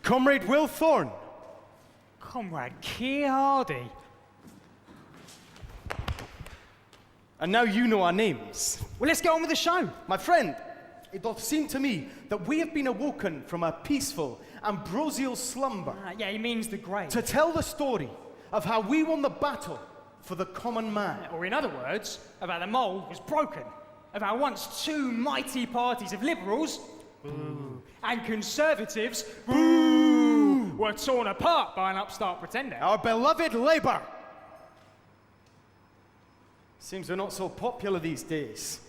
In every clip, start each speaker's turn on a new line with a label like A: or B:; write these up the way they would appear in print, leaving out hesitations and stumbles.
A: Comrade Will Thorne.
B: Comrade Keir Hardie.
A: And now you know our names.
B: Well, let's get on with the show.
A: My friend, it doth seem to me that we have been awoken from a peaceful, ambrosial slumber
B: Yeah, he means the grave.
A: to tell the story of how we won the battle for the common man.
B: Or in other words, of how the mould was broken. Of how once two mighty parties of liberals and conservatives were torn apart by an upstart pretender.
A: Our beloved Labour. Seems they're not so popular these days.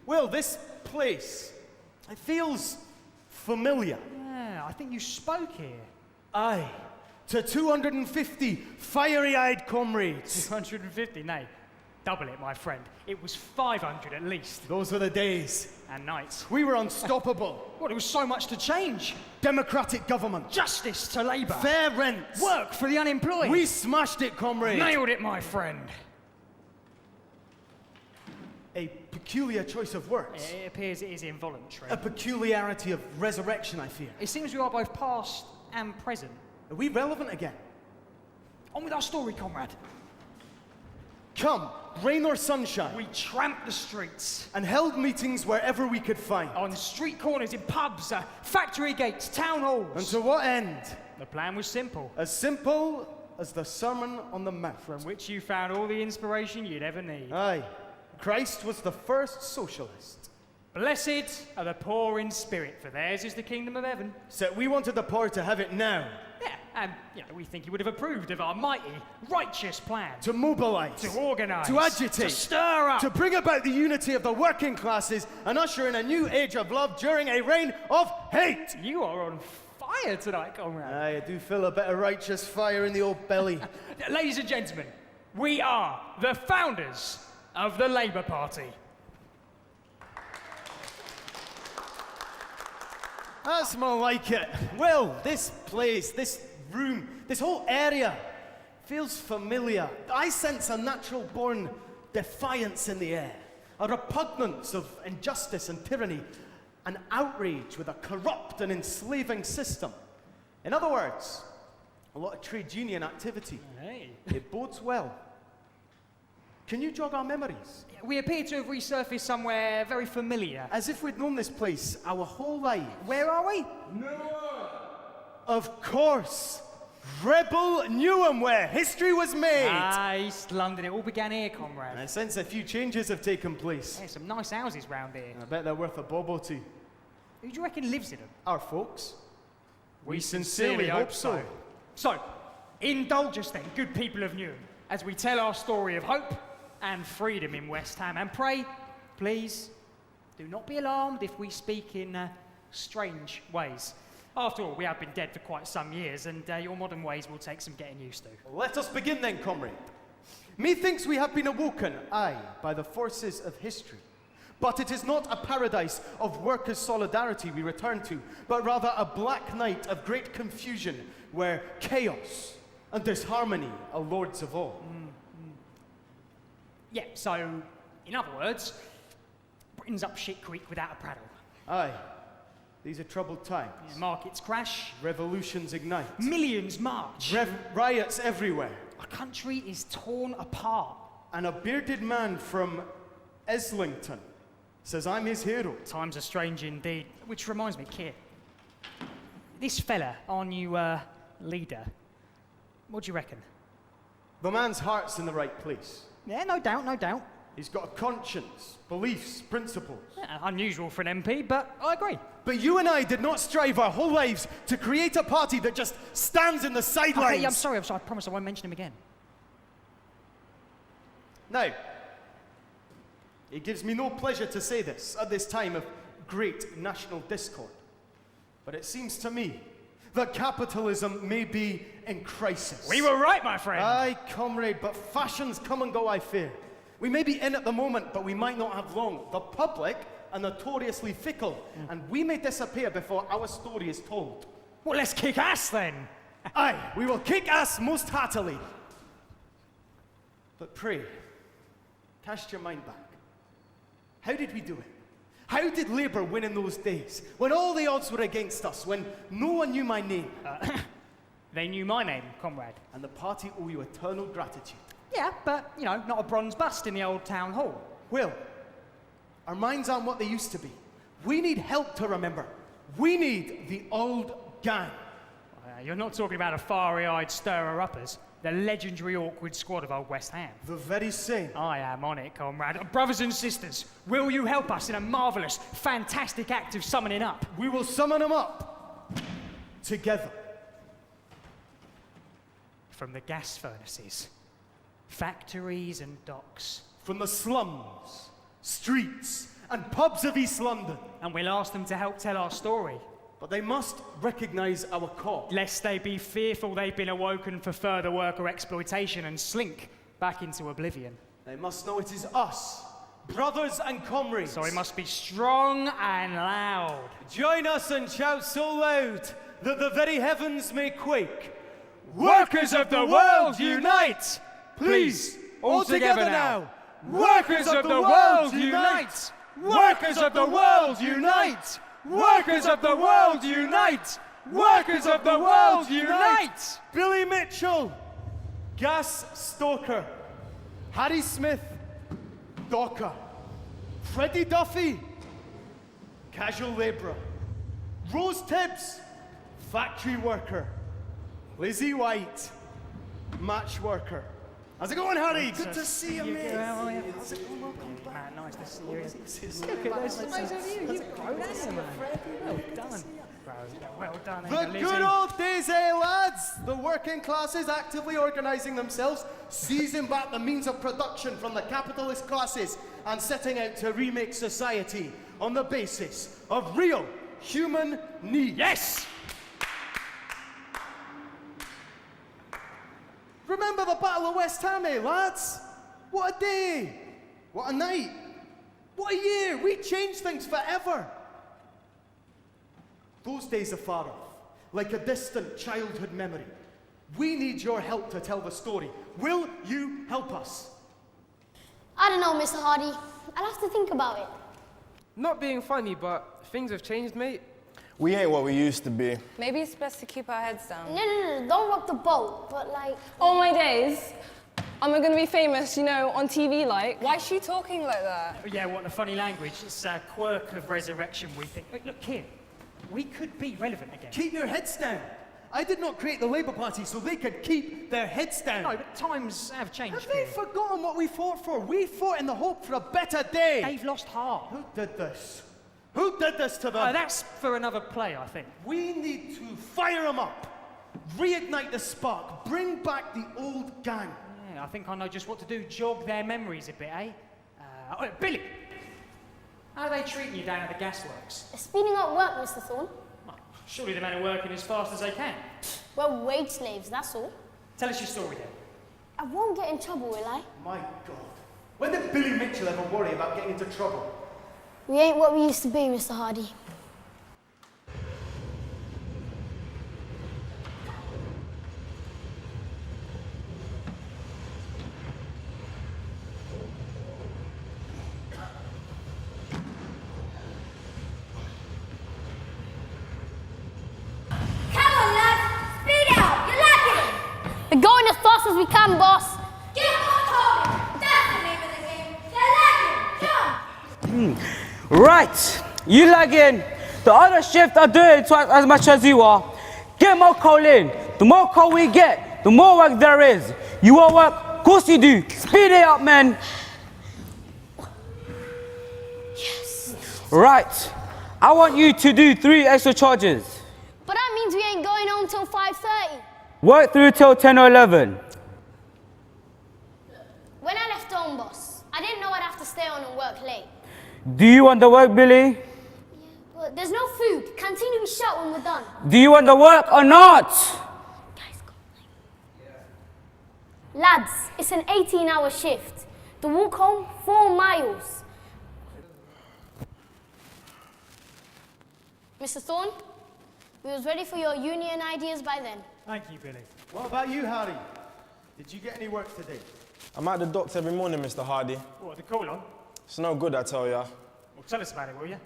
A: Well, this place, it feels familiar.
B: Yeah, I think you spoke here.
A: Aye, to 250 fiery-eyed comrades.
B: 250, nay. Double it, my friend. It was 500 at least.
A: Those were the days.
B: And nights.
A: We were unstoppable.
B: Well, there was so much to change.
A: Democratic government.
B: Justice to Labour.
A: Fair rents.
B: Work for the unemployed.
A: We smashed it, comrade.
B: Nailed it, my friend.
A: A peculiar choice of words.
B: It appears it is involuntary.
A: A peculiarity of resurrection, I fear.
B: It seems we are both past and present.
A: Are we relevant again?
B: On with our story, comrade.
A: Come, rain or sunshine.
B: We tramped the streets.
A: And held meetings wherever we could find.
B: On street corners, in pubs, factory gates, town halls.
A: And to what end?
B: The plan was simple.
A: As simple as the Sermon on the Mount.
B: From which you found all the inspiration you'd ever need.
A: Aye. Christ was the first socialist.
B: Blessed are the poor in spirit, for theirs is the kingdom of heaven.
A: So we wanted the poor to have it now.
B: Yeah, and we think he would have approved of our mighty, righteous plan.
A: To mobilize.
B: To organise.
A: To agitate.
B: To stir up.
A: To bring about the unity of the working classes and usher in a new age of love during a reign of hate.
B: You are on fire tonight, comrade.
A: Aye, I do feel a bit of righteous fire in the old belly.
B: Ladies and gentlemen, we are the founders of the Labour Party.
A: That's more like it. Well, this place, this room, this whole area feels familiar. I sense a natural-born defiance in the air, a repugnance of injustice and tyranny, an outrage with a corrupt and enslaving system. In other words, a lot of trade union activity.
B: Hey.
A: It bodes well. Can you jog our memories?
B: We appear to have resurfaced somewhere very familiar.
A: As if we'd known this place our whole life.
B: Where are we?
A: Of course! Rebel Newham, where history was made!
B: East London. It all began here, comrade.
A: I sense a few changes have taken place.
B: There's some nice houses round here.
A: I bet they're worth a bob or two.
B: Who do you reckon lives in them?
A: Our folks?
B: We sincerely hope so. So, indulge us then, good people of Newham, as we tell our story of hope and freedom in West Ham. And pray, please, do not be alarmed if we speak in strange ways. After all, we have been dead for quite some years, and your modern ways will take some getting used to.
A: Let us begin then, comrade. Methinks we have been awoken, aye, by the forces of history. But it is not a paradise of workers' solidarity we return to, but rather a black night of great confusion where chaos and disharmony are lords of all.
B: Yeah, so, in other words, Britain's up shit creek without a paddle.
A: Aye, these are troubled times.
B: Yeah, markets crash.
A: Revolutions ignite.
B: Millions march.
A: Riots everywhere.
B: Our country is torn apart.
A: And a bearded man from Islington says I'm his hero.
B: Times are strange indeed. Which reminds me, Keir, this fella, our new leader, what do you reckon?
A: The man's heart's in the right place.
B: Yeah, no doubt, no doubt.
A: He's got a conscience, beliefs, principles.
B: Yeah, unusual for an MP, but I agree.
A: But you and I did not strive our whole lives to create a party that just stands in the sidelines.
B: Okay, I'm sorry, I promise I won't mention him again.
A: Now, it gives me no pleasure to say this at this time of great national discord. But it seems to me that capitalism may be in crisis.
B: We were right, my friend.
A: Aye, comrade, but fashions come and go, I fear. We may be in at the moment, but we might not have long. The public are notoriously fickle, and we may disappear before our story is told.
B: Well, let's kick ass then.
A: Aye, we will kick ass most heartily. But pray, cast your mind back. How did we do it? How did Labour win in those days? When all the odds were against us, when no one knew my name.
B: They knew my name, comrade.
A: And the party owe you eternal gratitude.
B: Yeah, but, you know, not a bronze bust in the old town hall.
A: Will, our minds aren't what they used to be. We need help to remember. We need the old gang.
B: You're not talking about a fiery-eyed stirrer-uppers, the legendary awkward squad of old West Ham.
A: The very same.
B: I am on it, comrade. Brothers and sisters, will you help us in a marvellous, fantastic act of summoning up?
A: We will summon them up. Together.
B: From the gas furnaces, factories and docks.
A: From the slums, streets, and pubs of East London.
B: And we'll ask them to help tell our story.
A: But they must recognise our call.
B: Lest they be fearful they've been awoken for further work or exploitation and slink back into oblivion.
A: They must know it is us, brothers and comrades.
B: So we must be strong and loud.
A: Join us and shout so loud that the very heavens may quake.
B: Workers of the world, unite! Please, all together now. Workers of the world, unite! Workers of the world, unite! Workers of the world, unite! Workers of the world, unite!
A: Billy Mitchell, gas stoker. Harry Smith, docker. Freddie Duffy, casual labourer. Rose Tibbs, factory worker. Lizzie White, match worker. How's it going, Harry? Good to see you, mate. How's it going? Welcome back.
B: Man, nice to see you. Look at those photos of you. You've grown, haven't you, man? Well done. Well done.
A: The good old days, eh, lads? The working classes actively organising themselves, seizing back the means of production from the capitalist classes, and setting out to remake society on the basis of real human need.
B: Yes!
A: Remember the Battle of West Ham, eh, lads? What a day! What a night! What a year! We changed things forever! Those days are far off, like a distant childhood memory. We need your help to tell the story. Will you help us?
C: I don't know, Mr. Hardie. I'll have to think about it.
D: Not being funny, but things have changed, mate.
E: We ain't what we used to be.
F: Maybe it's best to keep our heads down.
C: No, don't rock the boat, but like...
F: All my days, am I gonna be famous, you know, on TV like? Why is she talking like that?
B: Yeah, what a funny language. It's a quirk of resurrection, we think. Look, Keir, we could be relevant again.
A: Keep your heads down. I did not create the Labour Party so they could keep their heads down.
B: No, but times have changed,
A: Have they
B: Keir.
A: forgotten what we fought for? We fought in the hope for a better day.
B: They've lost heart.
A: Who did this? Who did this to them?
B: That's for another play, I think.
A: We need to fire them up, reignite the spark, bring back the old gang.
B: Yeah, I think I know just what to do. Jog their memories a bit, eh? Billy! How are they treating you down at the gasworks?
C: They're speeding up work, Mr. Thorne.
B: Well, surely the men are working as fast as they can.
C: We're wage slaves, that's all.
B: Tell us your story then.
C: I won't get in trouble, will I?
A: My God. When did Billy Mitchell ever worry about getting into trouble?
C: We ain't what we used to be, Mr. Hardie. We're going as fast as we can, boss.
G: Get on talking. That's the name of the game. They're lagging. Jump.
H: Right, you lagging. The other shift are doing twice as much as you are. Get more coal in. The more coal we get, the more work there is. You want work? Of course you do. Speed it up, man.
C: Yes.
H: Right, I want you to do 3 extra charges.
C: But that means we ain't going home till 5:30.
H: Work through till 10 or 11.
C: When I left home, boss, I didn't know I'd have to stay on and work late.
H: Do you want the work, Billy?
C: But there's no food. Canteen will be shut when we're done.
H: Do you want the work or not?
C: Guys, go. Lads, it's an 18-hour shift. The walk home, 4 miles. Mr. Thorne, we was ready for your union ideas by then.
B: Thank you, Billy.
A: What about you, Harry? Did you get any work today?
E: I'm at the docks every morning, Mr. Hardie.
B: What, the call on?
E: It's no good, I tell ya.
B: Well, Well, tell us about it, will you?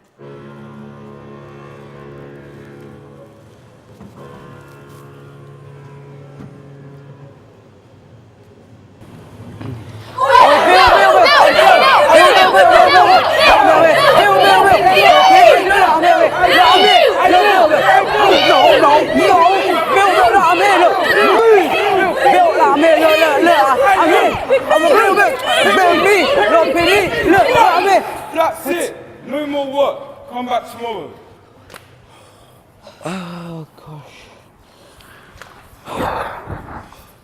E: That's it. No more work. Come back tomorrow.
H: Oh, gosh.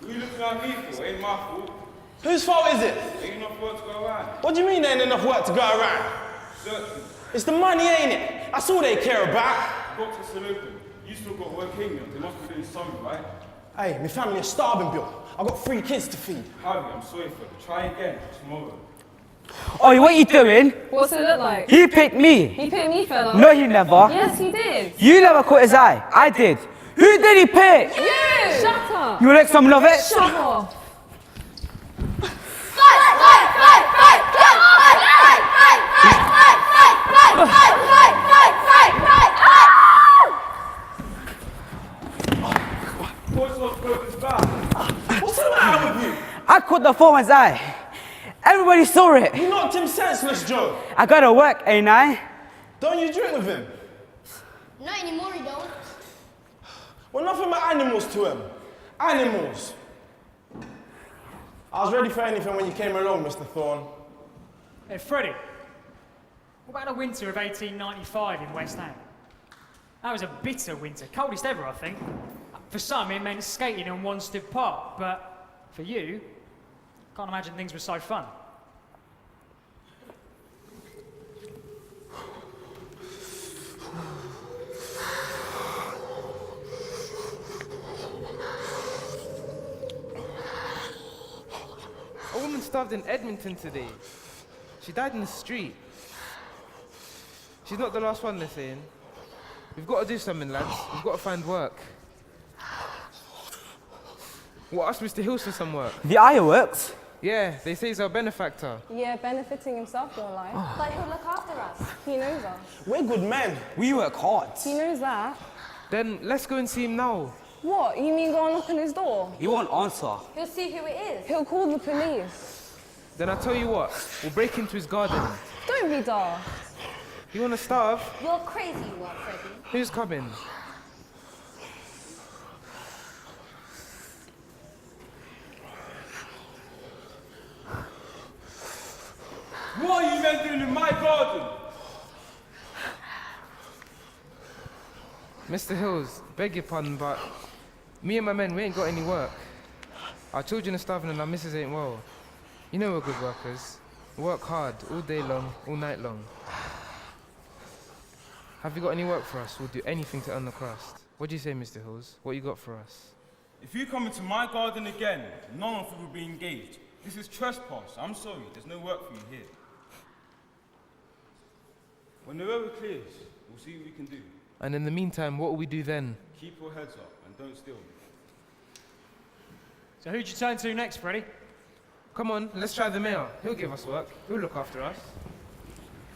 E: Who you looking at me for? Ain't my fault.
I: Whose fault is it?
E: Ain't enough work to go around.
I: What do you mean there ain't enough work to go around?
E: Search me.
I: It's the money, ain't it? That's all they care about.
E: Got to still open. You still got work in you. They must be doing something, right?
I: Hey, my family are starving, Bill. I've got 3 kids to feed.
E: Hardie, I'm sorry for it. Try again tomorrow.
H: Oh, what you doing?
F: What's it look like?
H: He picked me.
F: He picked me, fella.
H: No, he never.
F: Yes, he did.
H: You never caught his eye. I did. Who did he pick?
F: You! Shut up!
H: You like some of it?
F: Shut up!
I: What's the matter with you?
H: I caught the foreman's eye. Everybody saw it.
I: You knocked him senseless, Joe.
H: I gotta work, ain't I?
I: Don't you drink with him?
C: Not anymore, you don't.
I: We're nothing but animals to him. Animals. I was ready for anything when you came along, Mr. Thorne.
B: Hey, Freddie. What about the winter of 1895 in West Ham? That was a bitter winter, coldest ever, I think. For some, it meant skating on Wanstead Park, but for you, can't imagine things were so fun.
D: A woman starved in Edmonton today. She died in the street. She's not the last one, they're saying. We've got to do something, lads. We've got to find work. We'll ask Mr. Hills for some work.
H: The eye works.
D: Yeah, they say he's our benefactor.
F: Yeah, benefiting himself, more like.
C: But he'll look after us.
F: He knows us.
I: We're good men.
H: We work hard.
F: He knows that.
D: Then let's go and see him now.
F: What? You mean go and knock on his door?
H: He won't answer.
C: He'll see who it is.
F: He'll call the police.
D: Then I tell you what, we'll break into his garden.
F: Don't be daft.
D: You wanna starve?
C: You're crazy, you are, Freddie.
D: Who's coming?
E: What are you men doing in my garden?
D: Mr. Hills, beg your pardon, but me and my men, we ain't got any work. Our children are starving and our missus ain't well. You know we're good workers. We work hard, all day long, all night long. Have you got any work for us? We'll do anything to earn the crust. What do you say, Mr. Hills? What you got for us?
E: If you come into my garden again, none of you will be engaged. This is trespass. I'm sorry, there's no work for you here. When the road clears, we'll see what we can do.
D: And in the meantime, what will we do then?
E: Keep your heads up and don't steal me.
B: So who'd you turn to next, Freddie?
D: Come on, let's try the mayor. He'll give us work. He'll look after us.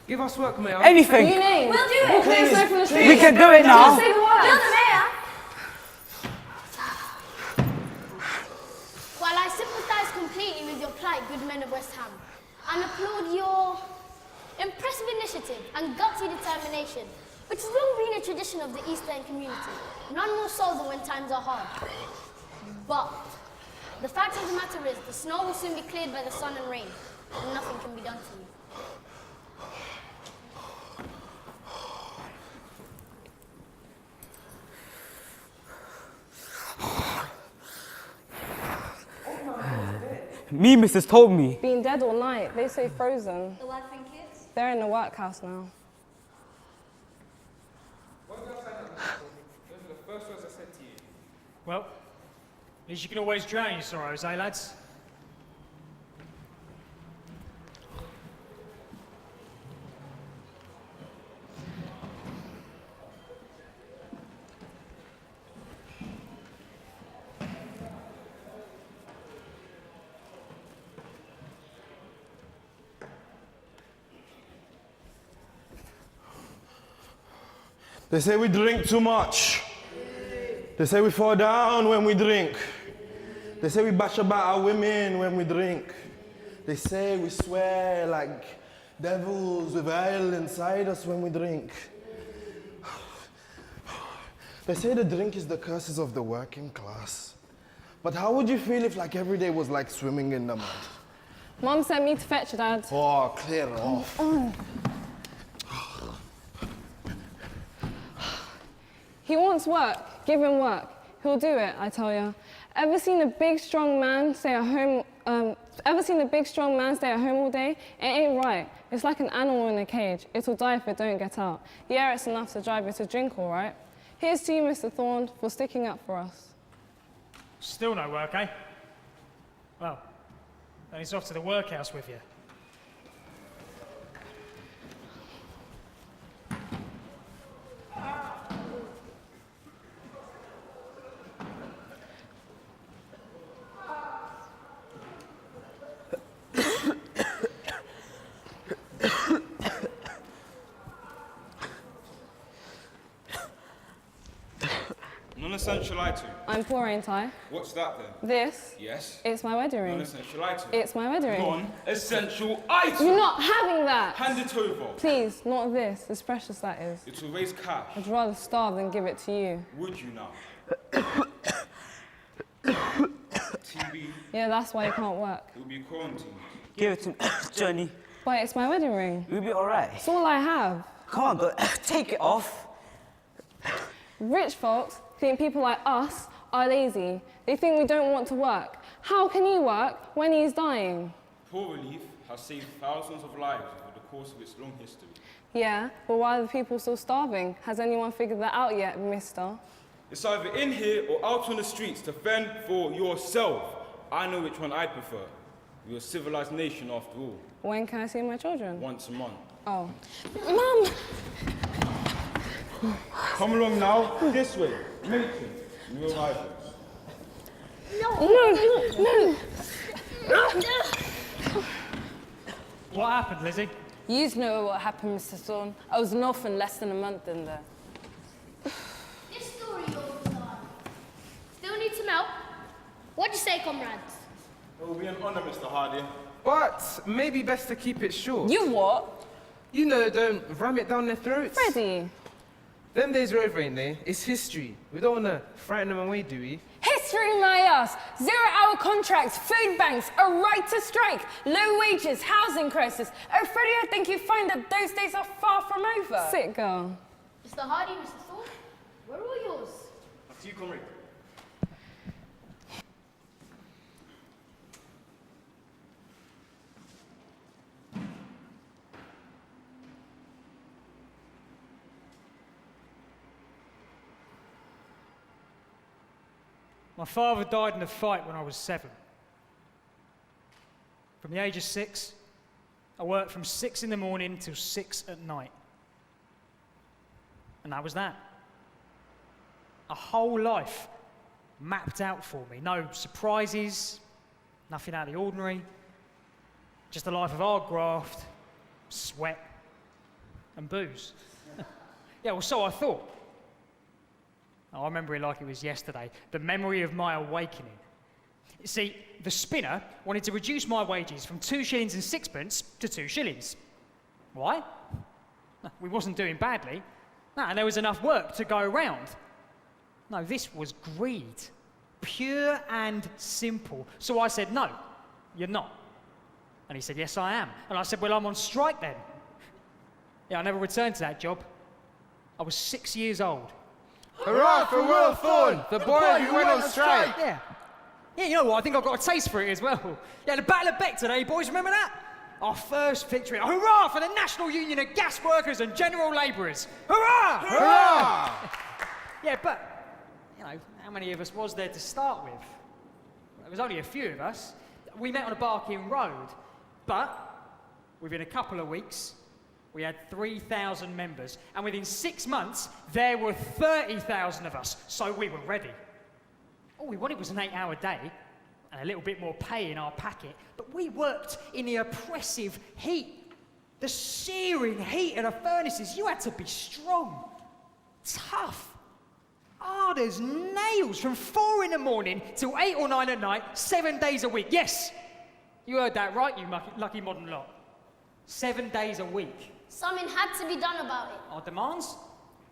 D: Give us work, mayor.
H: Anything.
F: You name.
C: We'll do it.
F: Clear snow from the street.
H: We can do it now.
F: Say the
C: You're
F: word.
C: the mayor. While I sympathise completely with your plight, good men of West Ham, and applaud your impressive initiative and gutsy determination, which has long been a tradition of the East End community, none more so than when times are hard. But the fact of the matter is, the snow will soon be cleared by the sun and rain, and nothing can be done to you.
H: Me, missus told me.
F: Been dead all night. They say frozen.
C: The wife and kids?
F: They're in the workhouse now.
B: Well, at least you can always drown your sorrows, eh, lads?
I: They say we drink too much. They say we fall down when we drink. They say we bash about our women when we drink. They say we swear like devils with hell inside us when we drink. They say the drink is the curses of the working class. But how would you feel if like every day was like swimming in the mud?
F: Mum sent me to fetch you, Dad.
I: Oh, clear it off.
F: He wants work. Give him work. He'll do it, I tell ya. Ever seen a big, strong man stay at home? Ever seen a big, strong man stay at home all day? It ain't right. It's like an animal in a cage. It'll die if it don't get out. Yeah, it's enough to drive it to drink, all right. Here's to you, Mr. Thorne, for sticking up for us.
B: Still no work, eh? Well, then he's off to the workhouse with you.
E: Non-essential item.
F: I'm poor, ain't I?
E: What's that then?
F: This,
E: Yes.
F: it's my wedding ring.
E: Non-essential item.
F: It's my wedding ring.
E: Non-essential item.
F: You're not having that!
E: Hand it over.
F: Please, not this. As precious that is.
E: It will raise cash.
F: I'd rather starve than give it to you.
E: Would you now? TV.
F: Yeah, that's why you can't work.
E: It will be quarantined.
H: Give it to me, Johnny.
F: But it's my wedding ring.
H: We'll be alright.
F: It's all I have.
H: Come on, go. Take it off.
F: Rich folks think people like us are lazy. They think we don't want to work. How can he work when he's dying?
E: Poor relief has saved thousands of lives over the course of its long history.
F: Yeah, but why are the people still starving? Has anyone figured that out yet, mister?
E: It's either in here or out on the streets to fend for yourself. I know which one I prefer. We're a civilized nation after all.
F: When can I see my children?
E: Once a month.
F: Oh. Mum!
E: Come along now, this way. Matron, new arrivals.
F: No!
B: What happened, Lizzie?
J: You know what happened, Mr. Thorne. I was an orphan less than a month in there.
C: This story yours, son. Still need some help? What do you say, comrades?
I: It will be an honor, Mr. Hardie.
D: But maybe best to keep it short.
J: You what?
D: You know, don't ram it down their throats.
F: Freddie!
D: Them days are over, ain't they? It's history. We don't want to frighten them away, do we?
J: History, my ass! 0-hour contracts, food banks, a right to strike, low wages, housing crisis. Oh, Freddie, I think you find that those days are far from over.
F: Sick girl.
C: Mr. Hardie, Mr. Thorne, where are all yours?
A: Up to you, comrade.
B: My father died in a fight when I was 7. From the age of 6, I worked from 6 in the morning till 6 at night. And that was that. A whole life mapped out for me. No surprises, nothing out of the ordinary. Just a life of hard graft, sweat, and booze. Yeah, well, so I thought. I remember it like it was yesterday, the memory of my awakening. You see, the spinner wanted to reduce my wages from 2 shillings and 6pence to 2 shillings. Why? We wasn't doing badly. No, and there was enough work to go around. No, this was greed. Pure and simple. So I said, no, you're not. And he said, yes, I am. And I said, well, I'm on strike then. Yeah, I never returned to that job. I was 6 years old.
D: Hurrah for Will Thorne, the boy who went on strike!
B: Yeah. Yeah, you know what? I think I've got a taste for it as well. Yeah, the Battle of Beck today, boys, remember that? Our first victory. Hurrah for the National Union of Gas Workers and General Labourers. Hurrah!
D: Hurrah!
B: Yeah, but, you know, how many of us was there to start with? There was only a few of us. We met on a Barking Road, but within a couple of weeks, we had 3,000 members, and within 6 months, there were 30,000 of us, so we were ready. All we wanted was an 8-hour day and a little bit more pay in our packet, but we worked in the oppressive heat, the searing heat of the furnaces. You had to be strong. tough. Hard as nails from 4 in the morning till 8 or 9 at night, 7 days a week. Yes, you heard that right, you lucky modern lot. 7 days a week.
C: Something had to be done about it.
B: Our demands?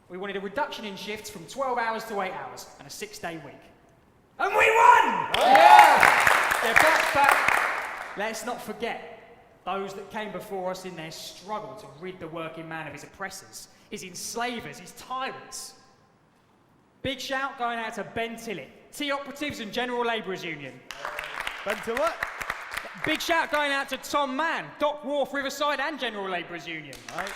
B: We wanted a reduction in shifts from 12 hours to 8 hours and a 6-day week. And we won! Yeah, but let's not forget those that came before us in their struggle to rid the working man of his oppressors, his enslavers, his tyrants. Big shout going out to Ben Tillett, Tea Operatives and General Labourers Union.
A: Ben Tillett?
B: Big shout going out to Tom Mann, Dock Wharf, Riverside and General Labourers Union.
A: Right.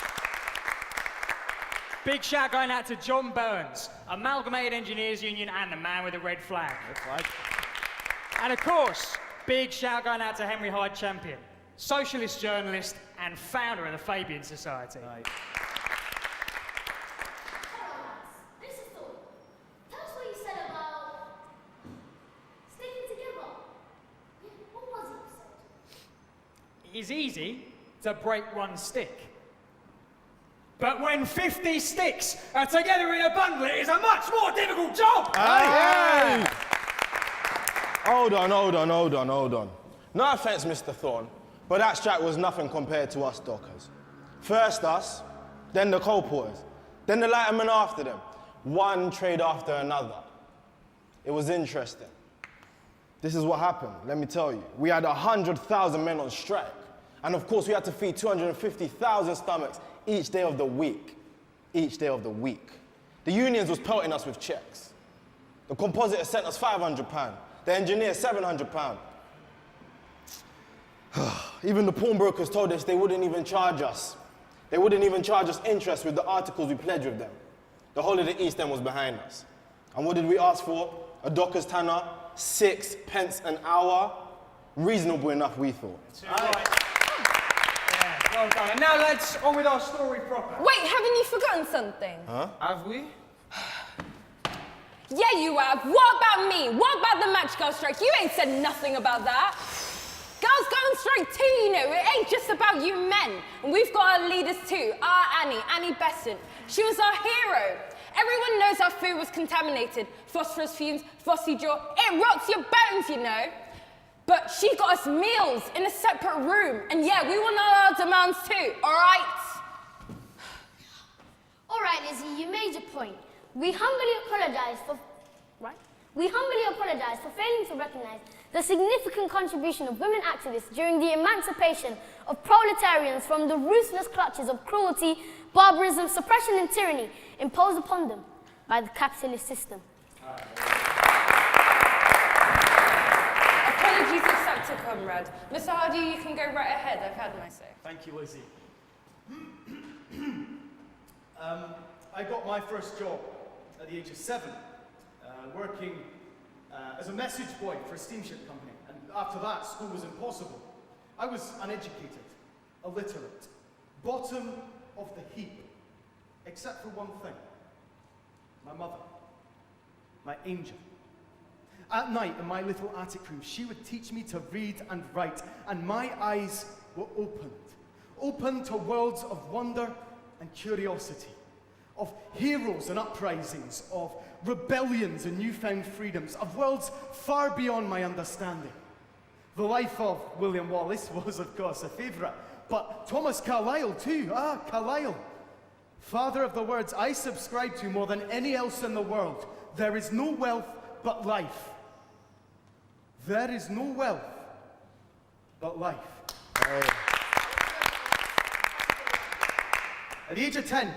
B: Big shout going out to John Burns, Amalgamated Engineers Union and the man with the red flag.
A: Red flag.
B: And of course, big shout going out to Henry Hyde Champion, socialist journalist and founder of the Fabian Society.
A: Right.
C: This is the... Tell us what you said about sticking together. Yeah, what was it you said?
B: It is easy to break one stick. But when 50 sticks are together in a bundle, it is a much more difficult job!
I: Hey! Hold on. No offense, Mr. Thorne, but that strike was nothing compared to us dockers. First us, then the coal porters, then the lightermen after them. One trade after another. It was interesting. This is what happened, let me tell you. We had 100,000 men on strike. And of course, we had to feed 250,000 stomachs each day of the week. Each day of the week. The unions was pelting us with checks. The compositor sent us £500. The engineer, £700. Even the pawnbrokers told us they wouldn't even charge us. They wouldn't even charge us interest with the articles we pledged with them. The whole of the East End was behind us. And what did we ask for? A docker's tanner, 6 pence an hour. Reasonable enough, we thought.
B: Well done. And now, lads, on with our story proper.
J: Wait, haven't you forgotten something?
I: Huh?
D: Have we?
J: Yeah, you have. What about me? What about the match girl strike? You ain't said nothing about that. Girls go on strike too, you know. It ain't just about you men. And we've got our leaders too. Our Annie Besant. She was our hero. Everyone knows our food was contaminated. Phosphorus fumes, phossy jaw. It rots your bones, you know. But she got us meals in a separate room. And yeah, we want our demands too, all right?
C: All right, Lizzie, you made your point. We humbly apologize for... Right? We humbly apologize for failing to recognize the significant contribution of women activists during the emancipation of proletarians from the ruthless clutches of cruelty, barbarism, suppression and tyranny imposed upon them by the capitalist system.
J: Apologies accepted, comrade. Mr. Hardie, you can go right ahead. I've had my say.
A: Thank you, Lizzie. I got my first job at the age of 7, working as a message boy for a steamship company. And after that, school was impossible. I was uneducated, illiterate, bottom of the heap, except for one thing. My mother, my angel. At night, in my little attic room, she would teach me to read and write, and my eyes were opened to worlds of wonder and curiosity, of heroes and uprisings, of rebellions and newfound freedoms, of worlds far beyond my understanding. The life of William Wallace was, of course, a favourite, but Thomas Carlyle too. Carlyle. Father of the words I subscribe to more than any else in the world. There is no wealth but life. There is no wealth but life. At the age of 10,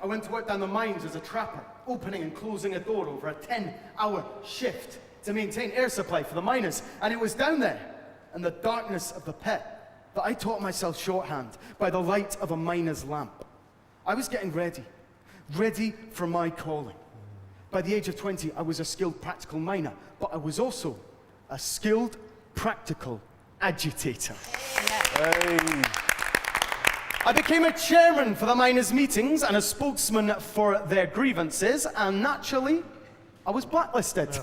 A: I went to work down the mines as a trapper, opening and closing a door over a 10-hour shift to maintain air supply for the miners. And it was down there, in the darkness of the pit, that I taught myself shorthand by the light of a miner's lamp. I was getting ready for my calling. By the age of 20, I was a skilled practical miner, but I was also a skilled practical agitator. Hey. I became a chairman for the miners' meetings and a spokesman for their grievances, and naturally, I was blacklisted.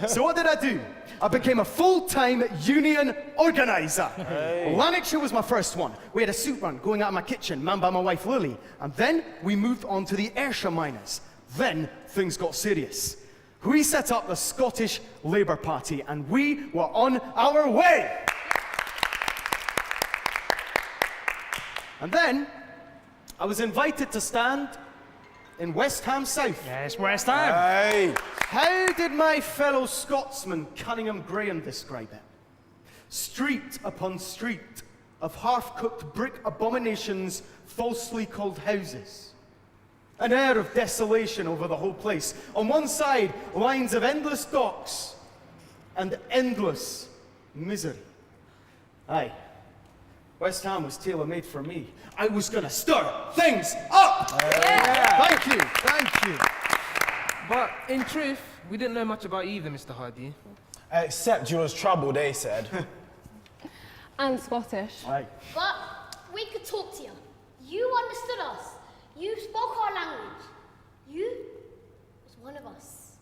A: So what did I do? I became a full-time union organizer. Hey. Lanarkshire was my first one. We had a soup run going out of my kitchen, manned by my wife Lily. And then we moved on to the Ayrshire miners. Then things got serious. We set up the Scottish Labour Party and we were on our way. And then I was invited to stand in West Ham South.
B: Yes, West Ham.
I: Hey.
A: How did my fellow Scotsman Cunningham Graham describe it? Street upon street of half-cooked brick abominations falsely called houses. An air of desolation over the whole place. On one side, lines of endless docks and endless misery. Aye, West Ham was tailor-made for me. I was gonna stir things up!
D: Yeah.
A: Thank you, thank you.
D: But in truth, we didn't know much about you either, Mr. Hardie.
I: Except you was trouble, they said.
F: And Scottish.
A: Aye.
C: But we could talk to you. You understood us. You spoke our language. You was one of us.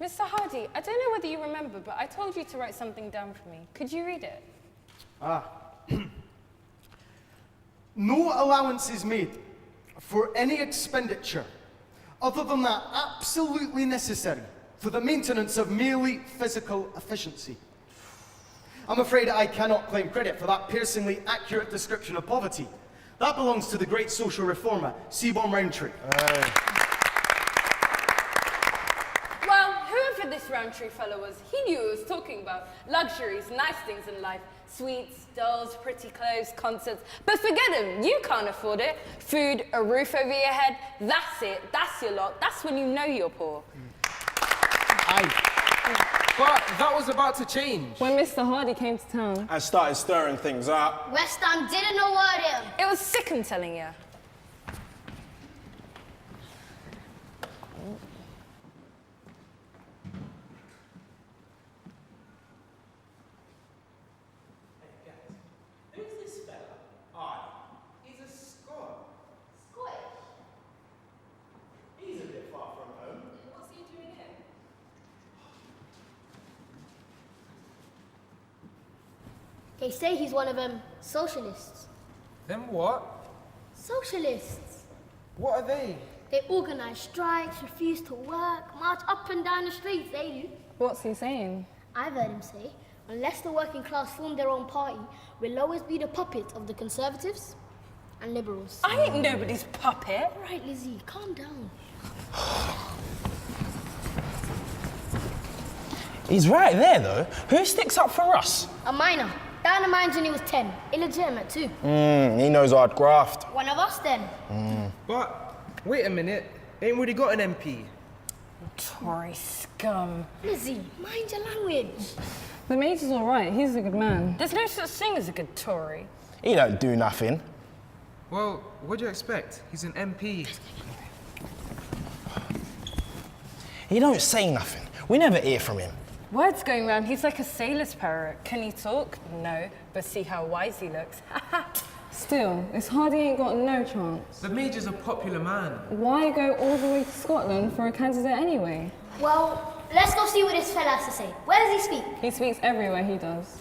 J: Mr. Hardie, I don't know whether you remember, but I told you to write something down for me. Could you read it?
A: No allowance is made for any expenditure other than that absolutely necessary for the maintenance of merely physical efficiency. I'm afraid I cannot claim credit for that piercingly accurate description of poverty. That belongs to the great social reformer, Seaborn Rowntree.
J: Well, whoever this Rowntree fellow was, he knew what he was talking about. Luxuries, nice things in life. Sweets, dolls, pretty clothes, concerts. But forget him, you can't afford it. Food, a roof over your head, that's it. That's your lot. That's when you know you're poor.
A: Aye.
D: But that was about to change.
F: When Mr. Hardie came to town.
I: And started stirring things up.
C: West Ham didn't award him.
J: It was sick, I'm telling you.
E: Who's this fella? Hardie. He's a Scot.
C: Scottish.
E: He's a bit far from home.
J: What's he doing here?
C: They say he's one of them socialists.
D: Then what?
C: Socialists.
D: What are they?
C: They organise strikes, refuse to work, march up and down the streets, they do.
F: What's he saying?
C: I've heard him say, unless the working class form their own party, we'll always be the puppet of the Conservatives and Liberals.
J: I ain't nobody's puppet.
C: All right, Lizzie, calm down.
K: He's right there, though. Who sticks up for us?
C: A minor. Down the mines when he was 10. Illegitimate, too.
I: He knows hard graft.
C: One of us, then.
D: But wait a minute. Ain't really got an MP.
J: Tory scum.
C: Lizzie, mind your language.
F: The Major's all right. He's a good man.
J: There's no such thing as a good Tory.
I: He don't do nothing.
D: Well, what do you expect? He's an MP.
K: He don't say nothing. We never hear from him.
J: Words going round, he's like a sailor's parrot. Can he talk? No, but see how wise he looks.
F: Still, this Hardie ain't got no chance.
D: The Major's a popular man.
F: Why go all the way to Scotland for a candidate anyway?
C: Well, let's go see what this fella has to say. Where does he speak?
F: He speaks everywhere he does.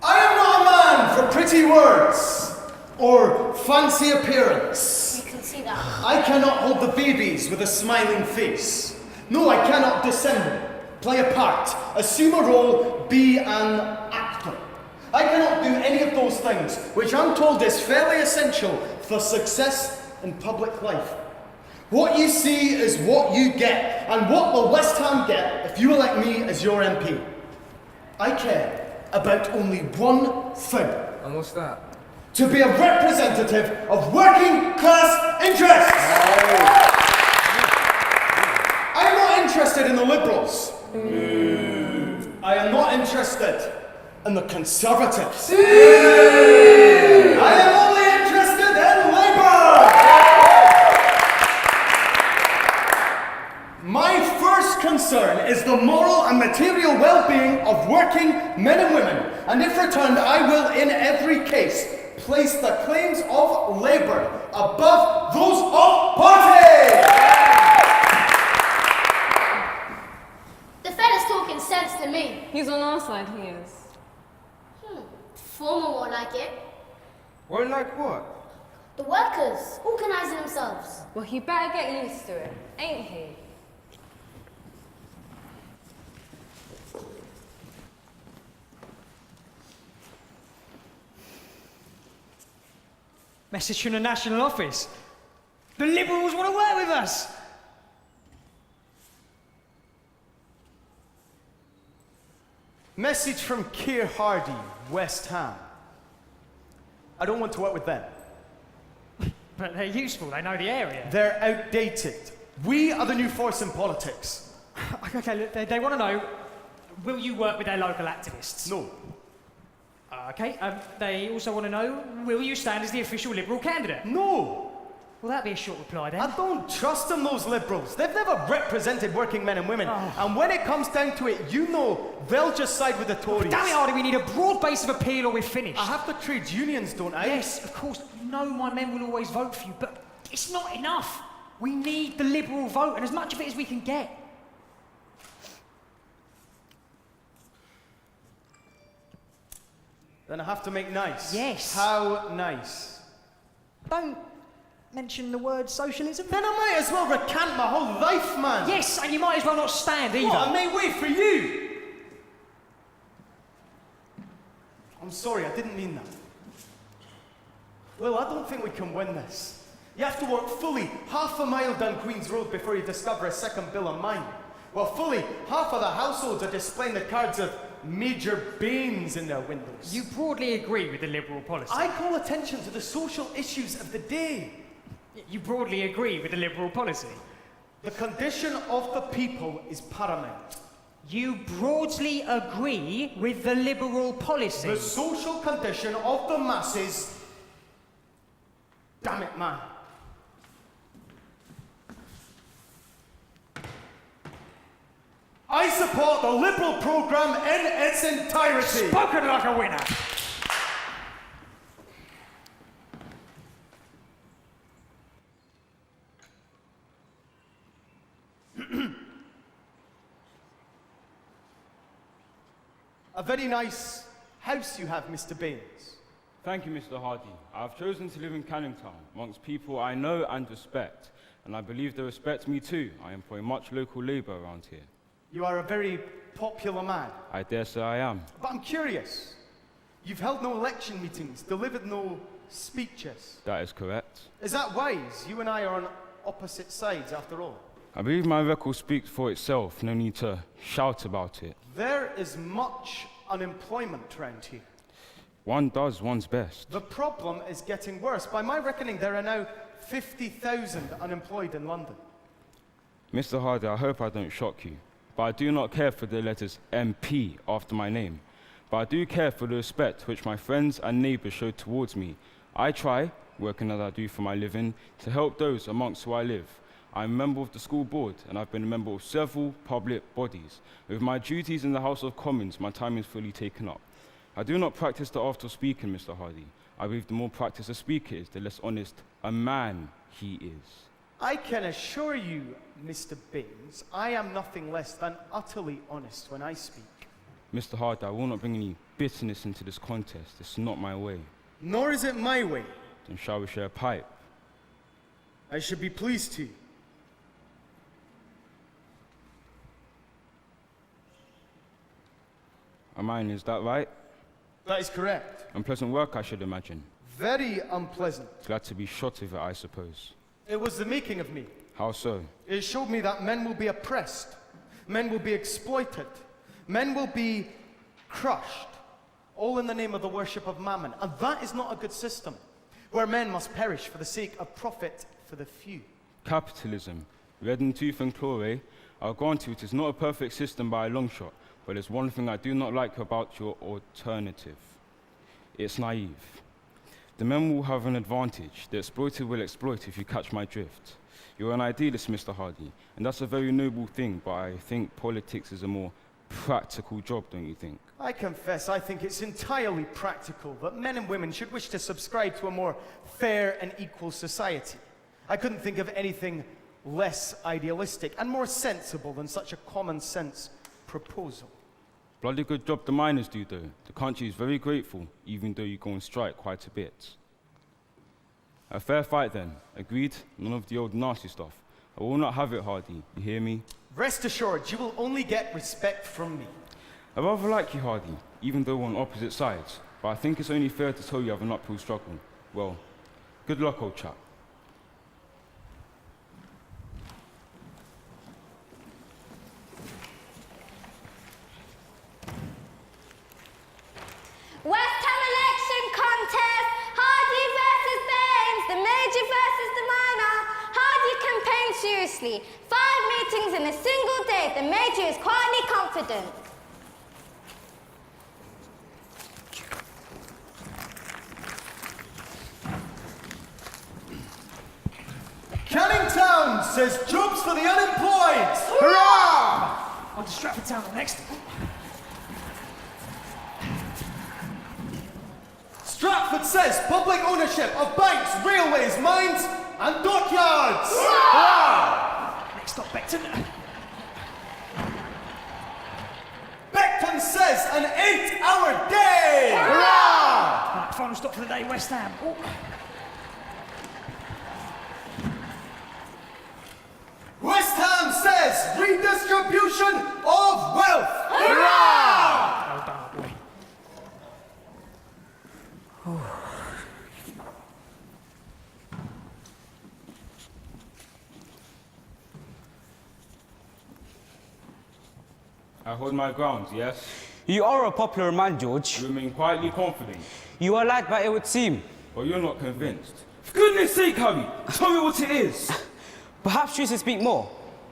A: I am not a man for pretty words or fancy appearance.
C: You can see that.
A: I cannot hold the babies with a smiling face. No, I cannot dissemble, play a part, assume a role, be an actor. I cannot do any of those things, which I'm told is fairly essential for success in public life. What you see is what you get, and what will West Ham get if you elect me as your MP? I care about only one thing.
D: And what's that?
A: To be a representative of working class interests. I'm not interested in the Liberals. I am not interested in the Conservatives. I am only interested in Labour. My first concern is the moral and material well-being of working men and women, and if returned, I will, in every case, place the claims of Labour above those of party!
C: The fella's talking sense to me.
F: He's on our side, he is.
C: Former won't like it.
D: Won't like what?
C: The workers organising themselves.
J: Well, he better get used to it, ain't he?
B: Message from the National Office. The Liberals want to work with us.
A: Message from Keir Hardie, West Ham. I don't want to work with them.
B: But they're useful, they know the area.
A: They're outdated. We are the new force in politics.
B: Okay, look, they want to know, will you work with their local activists?
A: No.
B: Okay, they also want to know, will you stand as the official Liberal candidate?
A: No.
B: Well, that'd be a short reply then.
A: I don't trust in those Liberals. They've never represented working men and women. And when it comes down to it, you know they'll just side with the Tories.
B: Damn it, Hardie, we need a broad base of appeal or we're finished.
A: I have the trades unions, don't I?
B: Yes, of course. You know my men will always vote for you, but it's not enough. We need the Liberal vote, and as much of it as we can get.
A: Then I have to make nice.
B: Yes.
A: How nice?
B: Don't mention the word socialism.
A: Then I might as well recant my whole life, man.
B: Yes, and you might as well not stand either.
A: What, I made way for you? I'm sorry, I didn't mean that. Well, I don't think we can win this. You have to work fully half a mile down Queen's Road before you discover a second bill of mine. Well, fully half of the households are displaying the cards of Major Baines in their windows.
B: You broadly agree with the Liberal policy.
A: I call attention to the social issues of the day.
B: You broadly agree with the Liberal policy.
A: The condition of the people is paramount.
B: You broadly agree with the Liberal policy.
A: The social condition of the masses. Damn it, man. I support the Liberal programme in its entirety.
B: Spoken like a winner.
A: A very nice house you have, Mr. Baines.
E: Thank you, Mr. Hardie. I have chosen to live in Canning Town, amongst people I know and respect, and I believe they respect me too. I employ much local labour around here.
A: You are a very popular man.
E: I dare say I am.
A: But I'm curious. You've held no election meetings, delivered no speeches.
E: That is correct.
A: Is that wise? You and I are on opposite sides, after all.
E: I believe my record speaks for itself. No need to shout about it.
A: There is much unemployment around here.
E: One does one's best.
A: The problem is getting worse. By my reckoning, there are now 50,000 unemployed in London.
E: Mr. Hardie, I hope I don't shock you, but I do not care for the letters MP after my name. But I do care for the respect which my friends and neighbours show towards me. I try, working as I do for my living, to help those amongst who I live. I'm a member of the school board, and I've been a member of several public bodies. With my duties in the House of Commons, my time is fully taken up. I do not practice the art of speaking, Mr. Hardie. I believe the more practice a speaker is, the less honest a man he is.
A: I can assure you, Mr. Baines, I am nothing less than utterly honest when I speak.
E: Mr. Hardie, I will not bring any bitterness into this contest. It's not my way.
A: Nor is it my way.
E: Then shall we share a pipe?
A: I should be pleased to.
E: Mine, is that right?
A: That is correct.
E: Unpleasant work, I should imagine.
A: Very unpleasant.
E: Glad to be shot of it, I suppose.
A: It was the making of me.
E: How so?
A: It showed me that men will be oppressed. Men will be exploited. Men will be crushed. All in the name of the worship of mammon. And that is not a good system, where men must perish for the sake of profit for the few.
E: Capitalism, red in tooth and claw, eh? I'll grant you it is not a perfect system by a long shot, but there's one thing I do not like about your alternative. It's naive. The men will have an advantage. The exploited will exploit, if you catch my drift. You're an idealist, Mr. Hardie, and that's a very noble thing, but I think politics is a more practical job, don't you think?
A: I confess I think it's entirely practical that men and women should wish to subscribe to a more fair and equal society. I couldn't think of anything less idealistic and more sensible than such a common sense proposal.
E: Bloody good job the miners do, though. The country is very grateful, even though you go on strike quite a bit. A fair fight then. Agreed? None of the old nasty stuff. I will not have it, Hardie. You hear me?
A: Rest assured, you will only get respect from me.
E: I rather like you, Hardie, even though we're on opposite sides. But I think it's only fair to tell you have an uphill struggle. Well, good luck, old chap.
G: West Ham election contest. Hardie versus Baines. The major versus the minor. Hardie campaigned seriously. 5 meetings in a single day. The major is quietly confident.
A: Canning Town says jobs for the unemployed! Hurrah!
B: On to Stratford Town next.
A: Stratford says public ownership of banks, railways, mines, and dockyards!
B: Next stop, Beckton.
A: Beckton says an 8-hour day! Hurrah!
B: Right, final stop for the day, West Ham. Oh.
A: West Ham says redistribution of wealth! Hurrah!
B: Well done, boy.
E: I hold my ground, yes?
H: You are a popular man, George.
E: You remain quietly confident,
H: You are liked by it would seem.
E: but you're not convinced. For goodness sake, Harry, tell me what it is!
H: Perhaps you should speak more.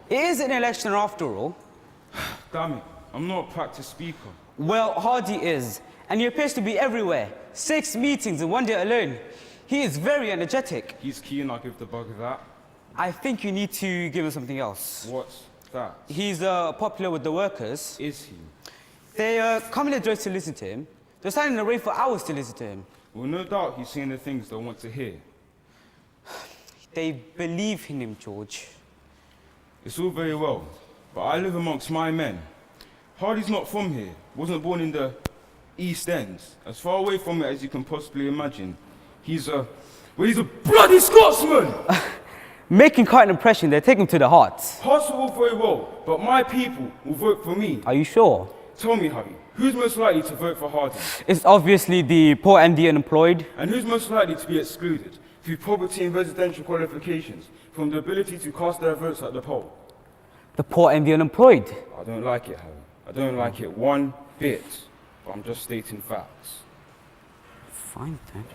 H: It is an election after all.
E: Damn it, I'm not a practiced speaker.
H: Well, Hardie is, and he appears to be everywhere. 6 meetings in one day alone. He is very energetic.
E: He's keen, I'll give the bugger that.
H: I think you need to give him something else.
E: What's that?
H: He's popular with the workers.
E: Is he?
H: They come in the dress to listen to him. They're standing in the rain for hours to listen to him.
E: Well, no doubt he's saying the things they want to hear.
H: They believe in him, George.
E: It's all very well, but I live amongst my men. Hardie's not from here, wasn't born in the East End. As far away from it as you can possibly imagine. He's a bloody Scotsman!
H: Making quite an impression, they take him to the heart.
E: Hearts are all very well, but my people will vote for me.
H: Are you sure?
E: Tell me, Harry, who's most likely to vote for Hardie?
H: It's obviously the poor and the unemployed.
E: And who's most likely to be excluded through poverty and residential qualifications from the ability to cast their votes at the poll?
H: The poor and the unemployed.
E: I don't like it, Harry. I don't like it one bit, but I'm just stating facts.
H: Fine, then.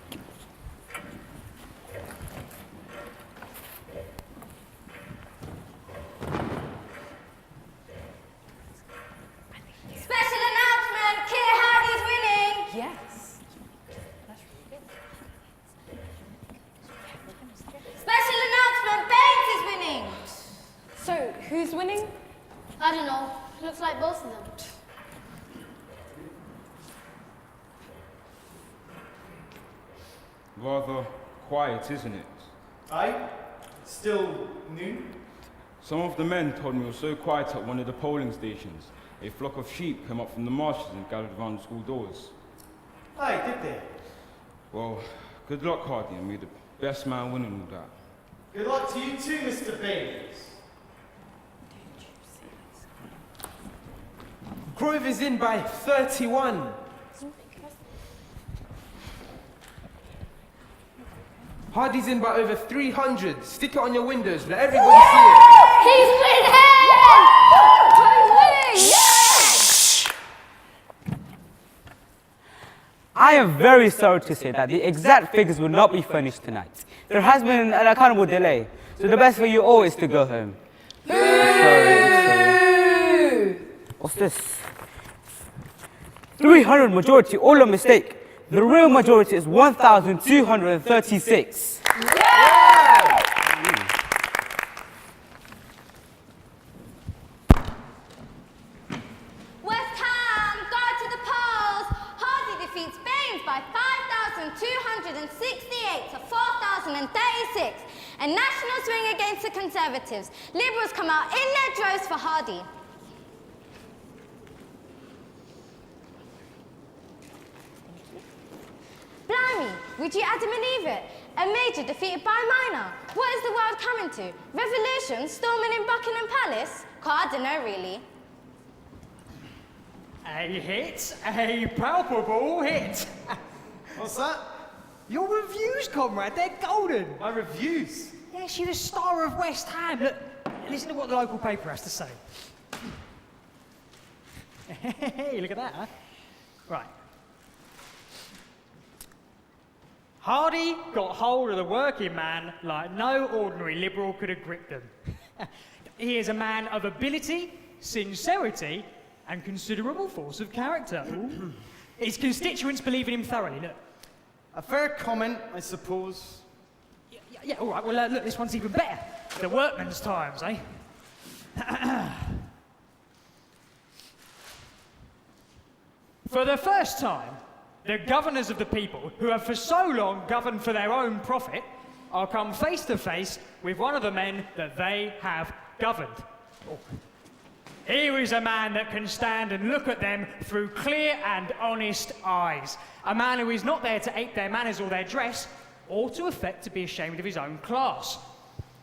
G: Special announcement. Keir Hardie's winning.
J: Yes.
G: Special announcement. Baines is winning.
J: So, who's winning?
C: I don't know. Looks like both of them.
E: Rather quiet, isn't it?
A: Aye? Still new?
E: Some of the men told me it was so quiet at one of the polling stations. A flock of sheep came up from the marshes and gathered around the school doors.
A: Aye, did they?
E: Well, good luck, Hardie, and may the best man win and all that.
A: Good luck to you too, Mr. Baines.
D: Grove is in by 31. Hardie's in by over 300. Stick it on your windows, let everybody see it.
C: He's winning! He's winning! Yes!
H: I am very sorry to say that the exact figures will not be furnished tonight. There has been an accountable delay, so the best for you all is to go home. Sorry. What's this? 300 majority, all a mistake. The real majority is 1,236.
G: West Ham go to the polls. Hardie defeats Baines by 5,268 to 4,036. A national swing against the Conservatives. Liberals come out in their droves for Hardie. Blimey, would you Adam and Eve it? A major defeated by a minor. What is the world coming to? Revolution? Storming in Buckingham Palace? I don't know, really.
B: A hit, a palpable hit.
A: What's that?
B: Your reviews, comrade, they're golden.
A: My reviews?
B: Yes, you're the star of West Ham. Look, listen to what the local paper has to say. Hey, look at that, huh? Right. Hardie got hold of the working man like no ordinary Liberal could have gripped them. He is a man of ability, sincerity, and considerable force of character. His constituents believe in him thoroughly, look.
A: A fair comment, I suppose.
B: Yeah, all right, well, look, this one's even better. The workman's times, eh? For the first time, the governors of the people, who have for so long governed for their own profit, are come face to face with one of the men that they have governed. Oh. Here is a man that can stand and look at them through clear and honest eyes. A man who is not there to ape their manners or their dress, or to affect to be ashamed of his own class.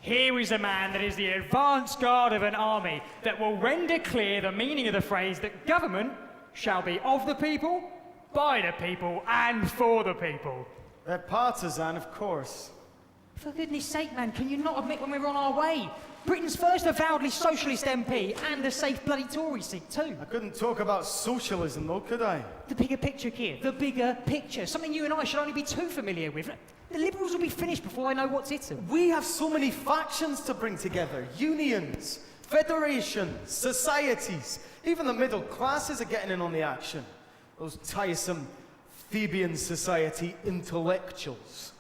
B: Here is a man that is the advance guard of an army that will render clear the meaning of the phrase that government shall be of the people, by the people, and for the people.
A: They're partisan, of course.
B: For goodness sake, man, can you not admit when we're on our way? Britain's first avowedly socialist MP and a safe bloody Tory seat too.
A: I couldn't talk about socialism though, could I?
B: The bigger picture, Keir. The bigger picture. Something you and I should only be too familiar with. The Liberals will be finished before they know what's it.
A: We have so many factions to bring together. Unions, federations, societies. Even the middle classes are getting in on the action. Those tiresome Theban society intellectuals.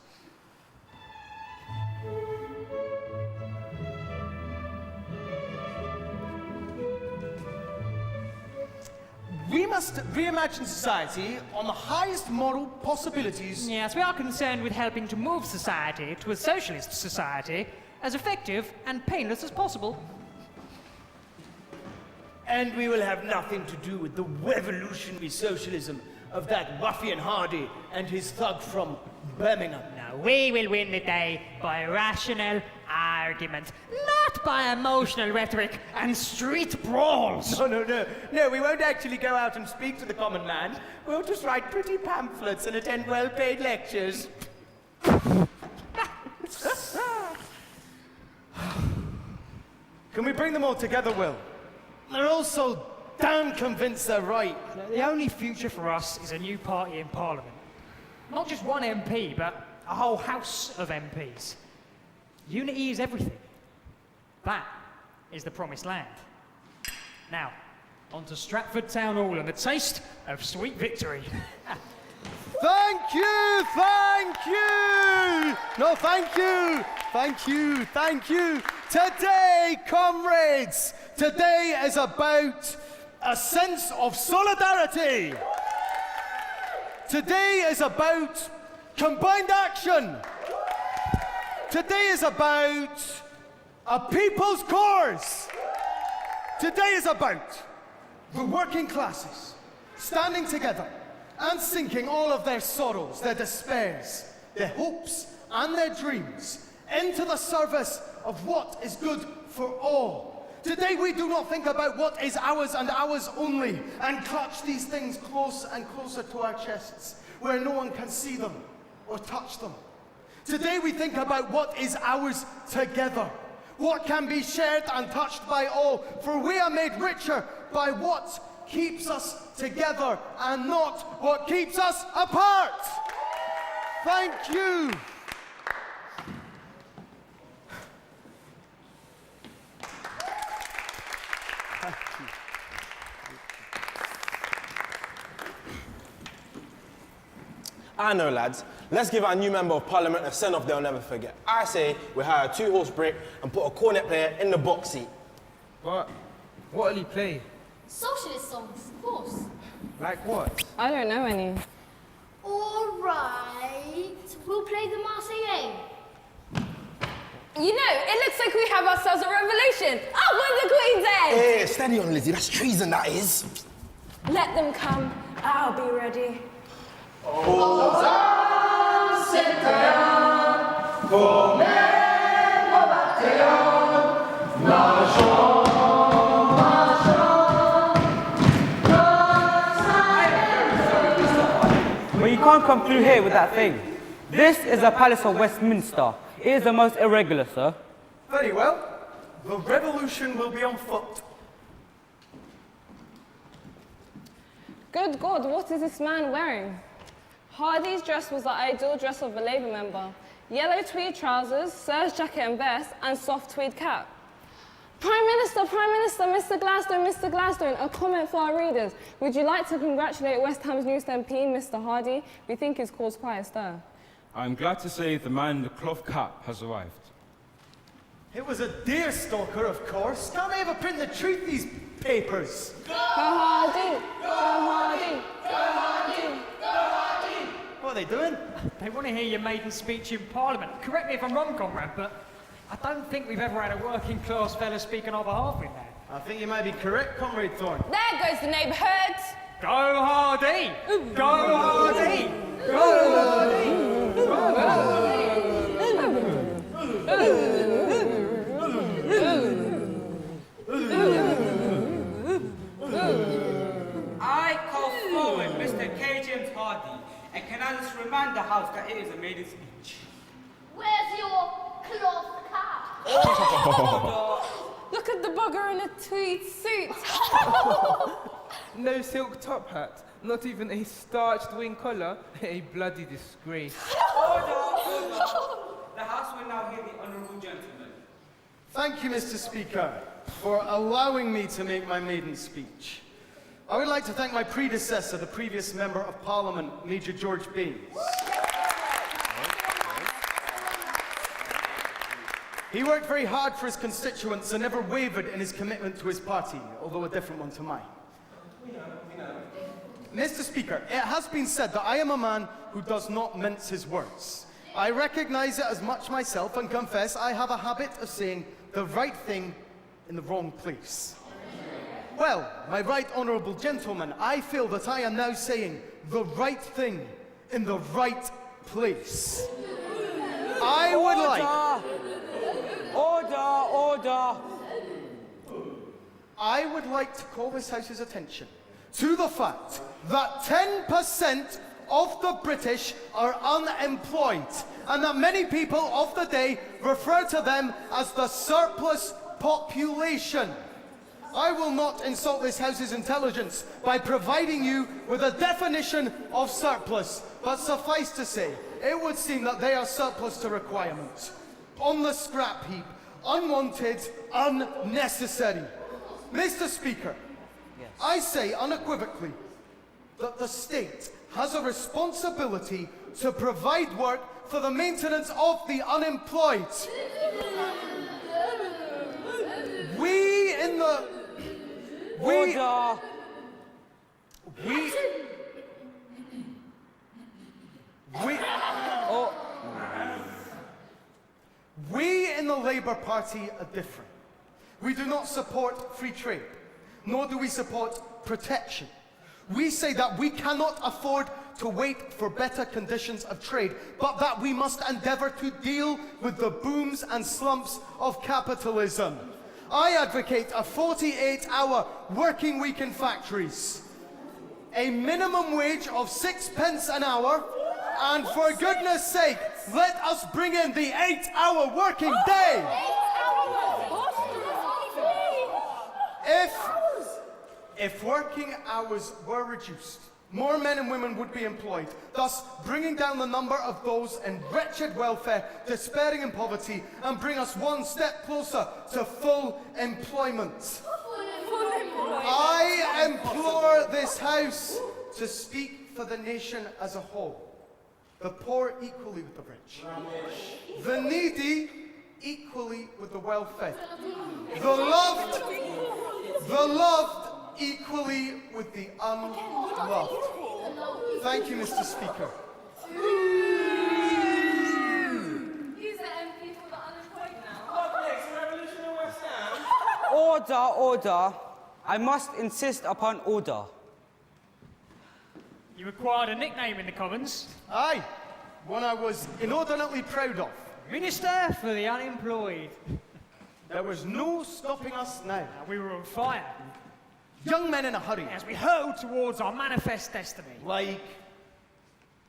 A: We must reimagine society on the highest moral possibilities.
B: Yes, we are concerned with helping to move society to a socialist society as effective and painless as possible.
L: And we will have nothing to do with the revolutionary socialism of that ruffian Hardie and his thug from Birmingham.
B: No, we will win the day by rational argument, not by emotional rhetoric and street brawls.
L: No, we won't actually go out and speak to the common man. We'll just write pretty pamphlets and attend well-paid lectures.
A: Can we bring them all together, Will? They're all so damn convinced they're right.
B: The only future for us is a new party in Parliament. Not just one MP, but a whole house of MPs. Unity is everything. That is the promised land. Now, on to Stratford Town Hall and the taste of sweet victory.
A: Thank you, thank you! No, thank you, thank you, thank you. Today, comrades, today is about a sense of solidarity. Today is about combined action. Today is about a people's cause. Today is about the working classes standing together and sinking all of their sorrows, their despairs, their hopes and their dreams into the service of what is good for all. Today we do not think about what is ours and ours only and clutch these things close and closer to our chests where no one can see them or touch them. Today we think about what is ours together, what can be shared and touched by all, for we are made richer by what keeps us together and not what keeps us apart. Thank you. Thank you.
I: I know, lads. Let's give our new member of parliament a send-off they'll never forget. I say we hire a 2-horse brake and put a cornet player in the box seat.
D: But what will he play?
C: Socialist songs, of course.
D: Like what?
F: I don't know any.
C: All right, we'll play the Marseillaise.
J: You know, it looks like we have ourselves a revolution. Up with the Queen's head!
K: Hey, steady on, Lizzie. That's treason, that is.
J: Let them come. I'll be ready.
L: Aux âmes, c'est
H: But you can't come through here with that thing. This is the Palace of Westminster. It is the most irregular, sir.
A: Very well. The revolution will be on foot.
F: Good God, what is this man wearing? Hardie's dress was the ideal dress of a Labour member. Yellow tweed trousers, serge jacket and vest, and soft tweed cap. Prime Minister, Mr. Gladstone, a comment for our readers. Would you like to congratulate West Ham's newest MP, Mr. Hardie? We think he's caused quite a stir.
E: I'm glad to say the man in the cloth cap has arrived.
A: It was a deer stalker, of course. Can't they ever print the truth, these papers?
F: Go Hardie! Go Hardie! Go Hardie! Go Hardie!
A: What are they doing?
B: They want to hear your maiden speech in Parliament. Correct me if I'm wrong, comrade, but I don't think we've ever had a working class fella speak on our behalf in there.
A: I think you might be correct, Comrade Thorne.
J: There goes the neighbourhood.
B: Go Hardie! Go Hardie! Go Hardie!
H: I call forward Mr. K. James Hardie, and can I just remind the House that it is a maiden speech?
C: Where's your cloth cap?
J: Look at the bugger in a tweed suit.
D: No silk top hat, not even a starched wing collar, a bloody disgrace.
H: Order! The House will now hear the Honourable Gentleman.
A: Thank you, Mr. Speaker, for allowing me to make my maiden speech. I would like to thank my predecessor, the previous Member of Parliament, Major George Baines. He worked very hard for his constituents and never wavered in his commitment to his party, although a different one to mine. Mr. Speaker, it has been said that I am a man who does not mince his words. I recognize it as much myself and confess I have a habit of saying the right thing in the wrong place. Well, my right honourable gentleman, I feel that I am now saying the right thing in the right place. I would like...
H: Order!
A: I would like to call this House's attention to the fact that 10% of the British are unemployed, and that many people of the day refer to them as the surplus population. I will not insult this House's intelligence by providing you with a definition of surplus, but suffice to say, it would seem that they are surplus to requirements. On the scrap heap, unwanted, unnecessary. Mr. Speaker, I say unequivocally that the state has a responsibility to provide work for the maintenance of the unemployed. We in the Labour Party are different. We do not support free trade, nor do we support protection. We say that we cannot afford to wait for better conditions of trade, but that we must endeavour to deal with the booms and slumps of capitalism. I advocate a 48-hour working week in factories, a minimum wage of 6 pence an hour, and for goodness sake, let us bring in the 8-hour working day. If working hours were reduced, more men and women would be employed, thus bringing down the number of those in wretched welfare, despairing in poverty, and bring us one step closer to full employment. I implore this House to speak for the nation as a whole. The poor equally with the rich. The needy equally with the well-fed. The loved equally with the unloved. Thank you, Mr. Speaker.
J: Who's the MP for the unemployed now?
H: Order! I must insist upon order.
B: You acquired a nickname in the Commons.
A: Aye, one I was inordinately proud of.
B: Minister for the unemployed.
A: There was no stopping us now.
B: We were on fire
A: Young men in a hurry.
B: as we hurtled towards our manifest destiny.
A: Like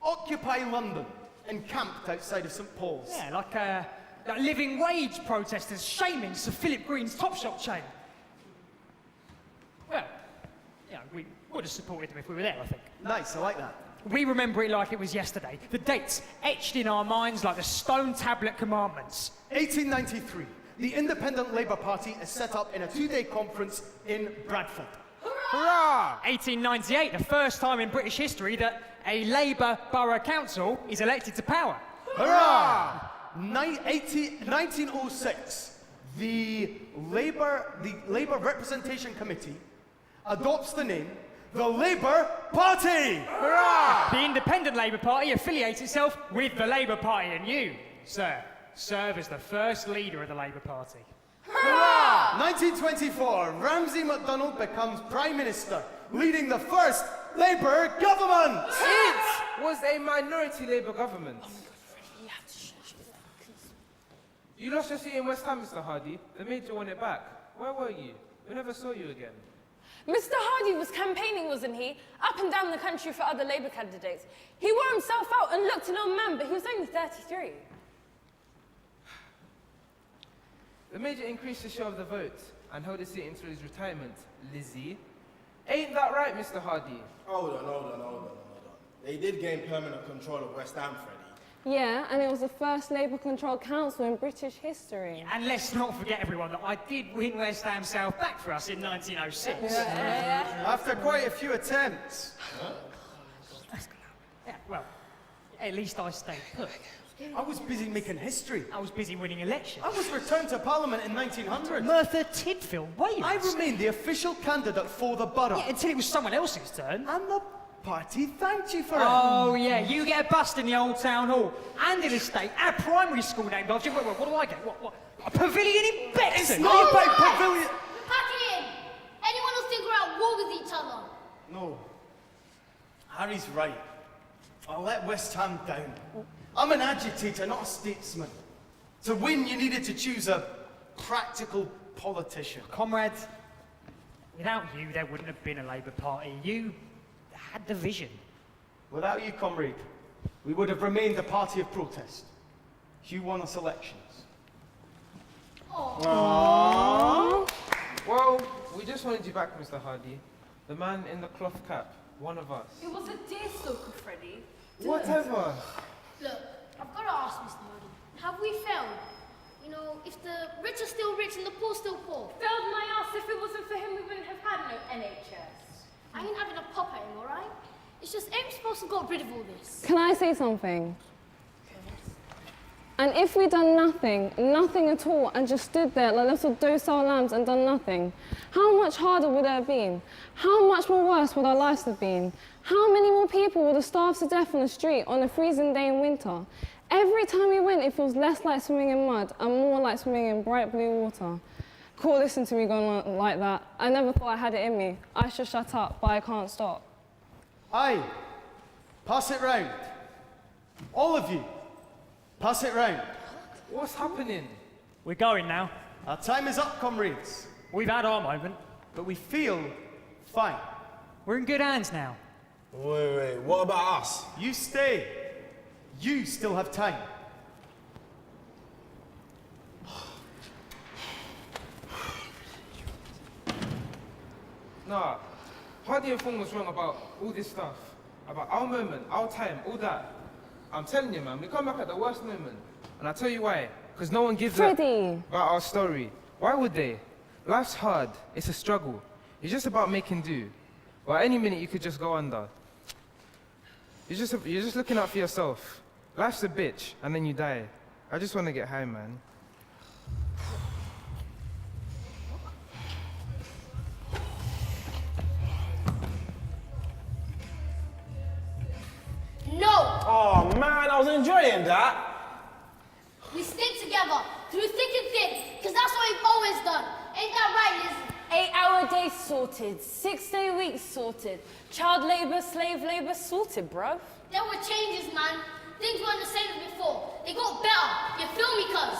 A: Occupy London, encamped outside of St Paul's.
B: Yeah, like living wage protesters shaming Sir Philip Green's Topshop chain. Well, yeah, we would have supported them if we were there, I think.
A: Nice, I like that.
B: We remember it like it was yesterday. The dates etched in our minds like the stone tablet commandments.
A: 1893. The Independent Labour Party is set up in a 2-day conference in Bradford.
B: Hurrah! 1898, the first time in British history that a Labour borough council is elected to power.
A: Hurrah! 1906. The Labour Representation Committee adopts the name the Labour Party!
B: Hurrah! The Independent Labour Party affiliates itself with the Labour Party, and you, sir, serve as the first leader of the Labour Party.
A: Hurrah! 1924, Ramsay MacDonald becomes Prime Minister, leading the first Labour government!
D: It was a minority Labour government. You lost your seat in West Ham, Mr. Hardie. The Major won it back. Where were you? We never saw you again.
J: Mr. Hardie was campaigning, wasn't he? Up and down the country for other Labour candidates. He wore himself out and looked an old man, but he was only 33.
D: The Major increased his share of the vote and held his seat until his retirement, Lizzie. Ain't that right, Mr. Hardie?
I: Hold on. They did gain permanent control of West Ham, Freddie.
F: Yeah, and it was the first Labour-controlled council in British history.
B: And let's not forget, everyone, that I did win West Ham South back for us in 1906.
A: After quite a few attempts.
B: Yeah, well, at least I stayed put.
A: I was busy making history.
B: I was busy winning elections.
A: I was returned to Parliament in 1900.
B: Merthyr Tydfil, Wales.
A: I remained the official candidate for the borough.
B: Yeah, until it was someone else's turn.
A: And the party thanked you for it.
B: Oh, yeah, you get a bust in the old town hall and in a state. Our primary school named after you. Wait, what do I get? What? A pavilion in Bexon?
A: It's not about pavilion.
C: Pack it in. Anyone else think we're at war with each other?
A: No. Harry's right. I'll let West Ham down. I'm an agitator, not a statesman. To win, you needed to choose a practical politician.
B: Comrade, without you, there wouldn't have been a Labour Party. You had the vision.
A: Without you, comrade, we would have remained a party of protest. You won us elections.
D: Aww. Well, we just wanted you back, Mr. Hardie. The man in the cloth cap, one of us.
J: It was a deerstalker, Freddie.
D: Whatever.
C: Look, I've got to ask, Mr. Hardie, have we failed? You know, if the rich are still rich and the poor still poor.
J: Failed my ass. If it wasn't for him, we wouldn't have had no NHS.
C: I ain't having a pop at him, all right? It's just, ain't we supposed to got rid of all this?
F: Can I say something? And if we'd done nothing at all, and just stood there like little docile lambs and done nothing, how much harder would it have been? How much more worse would our lives have been? How many more people would have starved to death on the street on a freezing day in winter? Every time we went, it feels less like swimming in mud and more like swimming in bright blue water. Cool, listen to me going on like that. I never thought I had it in me. I should shut up, but I can't stop.
A: Aye. Pass it round. All of you. Pass it round.
D: What's happening?
B: We're going now.
A: Our time is up, comrades.
B: We've had our moment.
A: But we feel fine.
B: We're in good hands now.
I: Wait, what about us?
A: You stay. You still have time.
D: Nah, Hardie and Fong was wrong about all this stuff. About our moment, our time, all that. I'm telling you, man, we come back at the worst moment. And I'll tell you why. Because no one gives a about our story. Why would they? Life's hard. It's a struggle. It's just about making do. But any minute you could just go under. You're just looking out for yourself. Life's a bitch, and then you die. I just want to get high, man.
C: No!
K: Oh man, I was enjoying that.
C: We stick together through thick and thin, because that's what we've always done. Ain't that right, Liz?
J: 8-hour days sorted. 6-day weeks sorted. Child labour, slave labour sorted, bruv.
C: There were changes, man. things weren't the same as before. They got better. You feel me, cuz?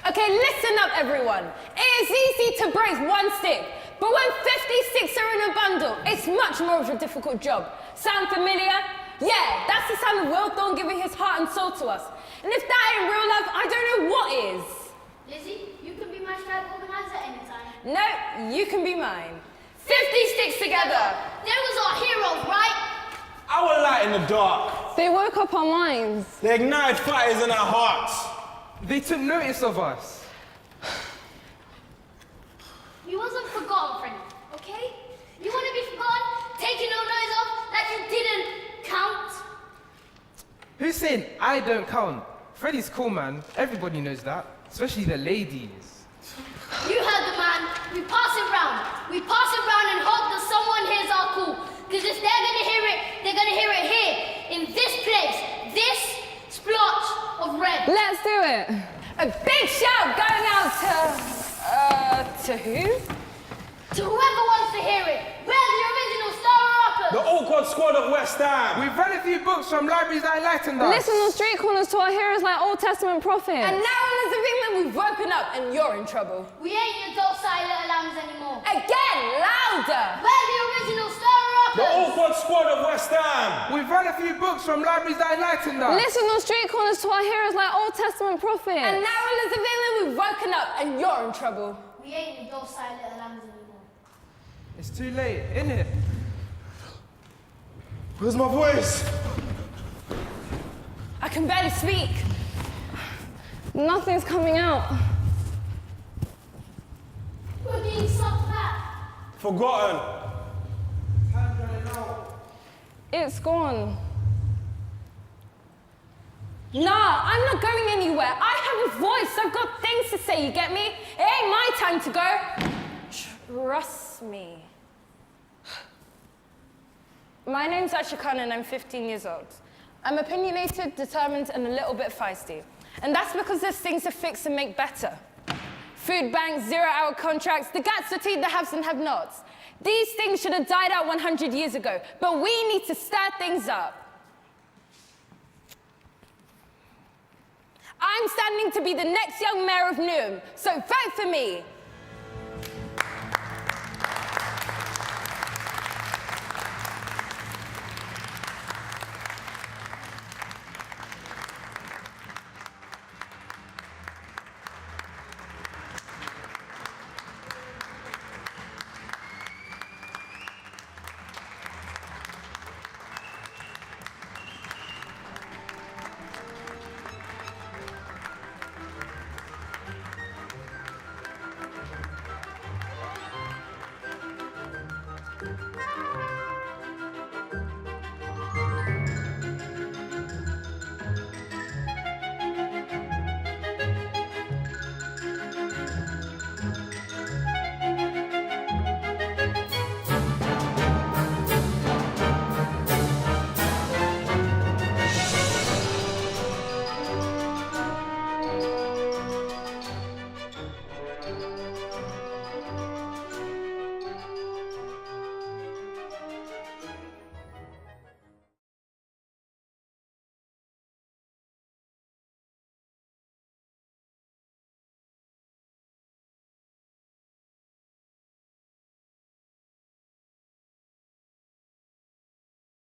J: Okay, listen up, everyone. It is easy to brace one stick, but when 56 are in a bundle, it's much more of a difficult job. Sound familiar? Yeah, that's the sound of Will Thorne giving his heart and soul to us. And if that ain't real love, I don't know what is.
C: Lizzie, you can be my strike organizer anytime.
J: No, you can be mine. 50 sticks together.
C: There was our heroes, right?
I: Our light in the dark.
F: They woke up our minds.
I: They ignite fires in our hearts.
D: They took notice of us.
C: You wasn't forgotten, friend, okay? You want to be forgotten? Taking no noise off like you didn't count?
D: Who's saying I don't count? Freddie's cool, man. Everybody knows that. Especially the ladies.
C: You heard the man. We pass it round. We pass it round and hope that someone hears our call. Because if they're going to hear it, they're going to hear it here, in this place, this splotch of red.
F: Let's do it.
J: A big shout going out to who?
C: To whoever wants to hear it. We're the original Star Rappers.
I: The awkward squad of West Ham.
D: We've read a few books from libraries that enlightened us.
F: Listen on street corners to our heroes like Old Testament prophets.
J: And now in Elizabeth, we've woken up and you're in trouble.
C: We ain't your docile little lambs anymore.
J: Again, louder!
C: We're the original Star Rappers.
I: The awkward squad of West Ham.
D: We've read a few books from libraries that enlightened us.
F: Listen on street corners to our heroes like Old Testament prophets.
J: And now in Elizabeth, we've woken up and you're in trouble.
C: We ain't your docile little lambs anymore.
D: It's too late, innit?
I: Where's my voice?
J: I can barely speak.
F: Nothing's coming out.
C: We're being sucked back.
I: Forgotten.
F: It's gone.
J: Nah, I'm not going anywhere. I have a voice. I've got things to say, you get me? It ain't my time to go. Trust me. My name's Ashikan and I'm 15 years old. I'm opinionated, determined, and a little bit feisty. And that's because there's things to fix and make better. Food banks, zero-hour contracts, the gaps between the haves and have-nots. These things should have died out 100 years ago, but we need to stir things up. I'm standing to be the next young mayor of Newham, so vote for me.